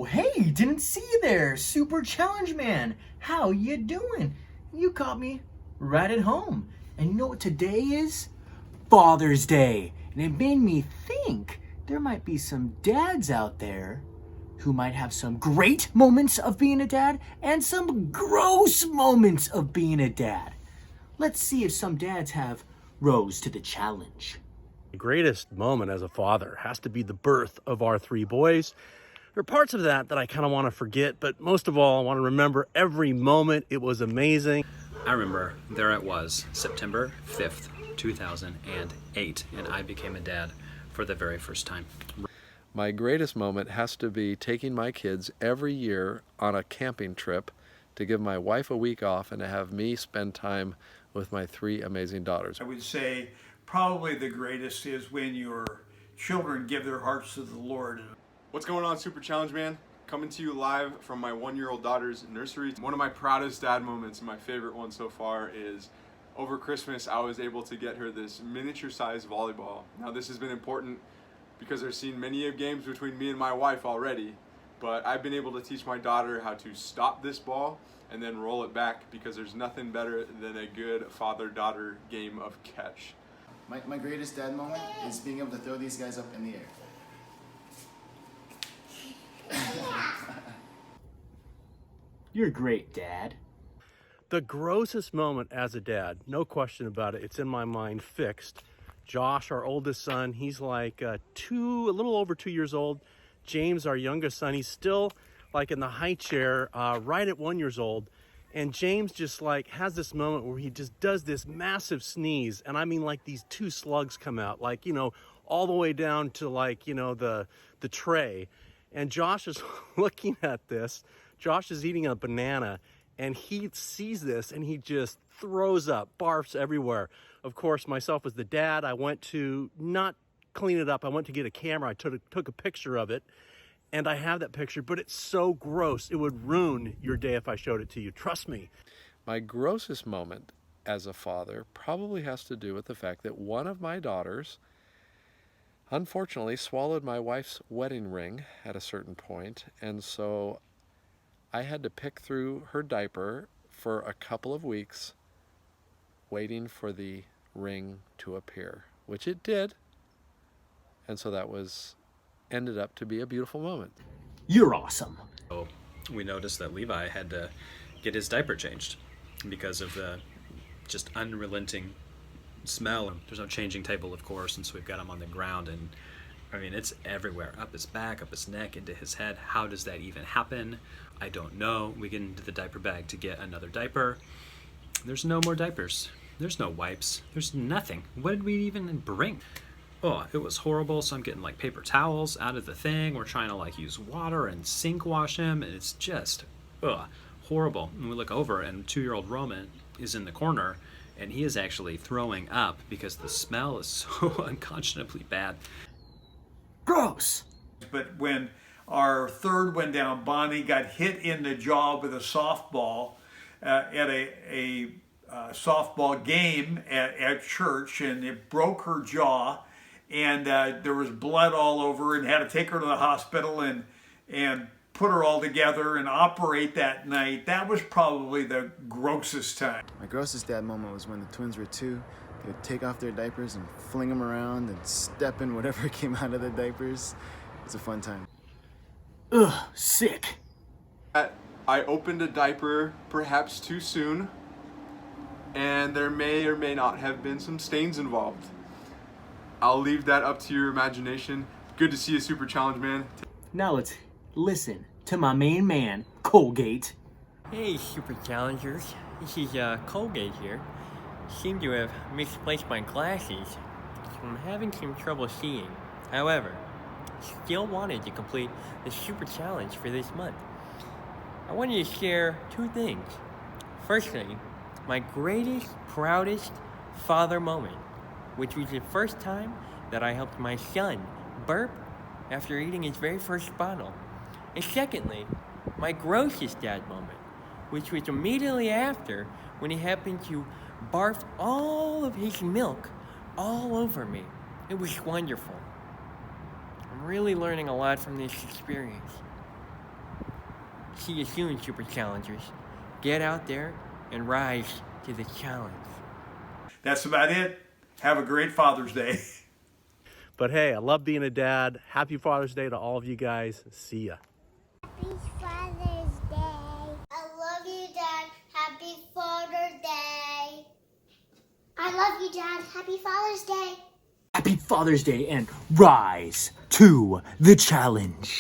Oh, hey, didn't see you there, Super Challenge Man. How you doing? You caught me right at home. And you know what today is? Father's Day. And it made me think there might be some dads out there who might have some great moments of being a dad and some gross moments of being a dad. Let's see if some dads have rose to the challenge. The greatest moment as a father has to be the birth of our three boys. There are parts of that I kind of want to forget, but most of all, I want to remember every moment. It was amazing. I remember there it was, September 5th, 2008, and I became a dad for the very first time. My greatest moment has to be taking my kids every year on a camping trip to give my wife a week off and to have me spend time with my three amazing daughters. I would say probably the greatest is when your children give their hearts to the Lord. What's going on, Super Challenge Man? Coming to you live from my one-year-old daughter's nursery. One of my proudest dad moments and my favorite one so far is over Christmas I was able to get her this miniature-sized volleyball. Now this has been important because I've seen many games between me and my wife already, but I've been able to teach my daughter how to stop this ball and then roll it back, because there's nothing better than a good father-daughter game of catch. My greatest dad moment is being able to throw these guys up in the air. You're great, Dad. The grossest moment as a dad, no question about it. It's in my mind, fixed. Josh, our oldest son, he's like a little over 2 years old. James, our youngest son, he's still like in the high chair, right at 1 year old. And James just like has this moment where he just does this massive sneeze. And I mean, like these two slugs come out, like, all the way down to like, the tray. And Josh is looking at this. Josh is eating a banana and he sees this and he just throws up, barfs everywhere. Of course, myself as the dad, I went to not clean it up. I went to get a camera. I took a picture of it. And I have that picture, but it's so gross. It would ruin your day if I showed it to you. Trust me. My grossest moment as a father probably has to do with the fact that one of my daughters unfortunately swallowed my wife's wedding ring at a certain point, and so I had to pick through her diaper for a couple of weeks waiting for the ring to appear, which it did, and so that ended up to be a beautiful moment. You're awesome. So we noticed that Levi had to get his diaper changed because of the just unrelenting smell. There's no changing table, of course, and so we've got him on the ground, and I mean, it's everywhere, up his back, up his neck, into his head. How does that even happen? I don't know. We get into the diaper bag to get another diaper. There's no more diapers. There's no wipes. There's nothing. What did we even bring? Oh, it was horrible. So I'm getting like paper towels out of the thing. We're trying to like use water and sink wash him, and it's just horrible. And we look over, and 2-year-old Roman is in the corner, and he is actually throwing up because the smell is so unconscionably bad. Gross. But when our third went down, Bonnie got hit in the jaw with a softball at a softball game at church, and it broke her jaw, and there was blood all over, and had to take her to the hospital and put her all together and operate that night. That was probably the grossest time. My grossest dad moment was when the twins were 2. They would take off their diapers and fling them around and step in whatever came out of the diapers. It's a fun time. Ugh, sick. I opened a diaper perhaps too soon, and there may or may not have been some stains involved. I'll leave that up to your imagination. Good to see you, Super Challenge Man. Now let's listen to my main man, Colgate. Hey, Super Challengers. This is Colgate here. Seem to have misplaced my glasses, so I'm having some trouble seeing. However, still wanted to complete the Super Challenge for this month. I wanted to share 2 things. Firstly, my greatest, proudest father moment, which was the first time that I helped my son burp after eating his very first bottle. And secondly, my grossest dad moment, which was immediately after when he happened to barf all of his milk all over me. It was wonderful. I'm really learning a lot from this experience. See you soon, Super Challengers. Get out there and rise to the challenge. That's about it. Have a great Father's Day. But hey, I love being a dad. Happy Father's Day to all of you guys. See ya. Happy Father's Day. I love you, Dad. Happy Father's Day. I love you, Dad. Happy Father's Day. Happy Father's Day and rise to the challenge.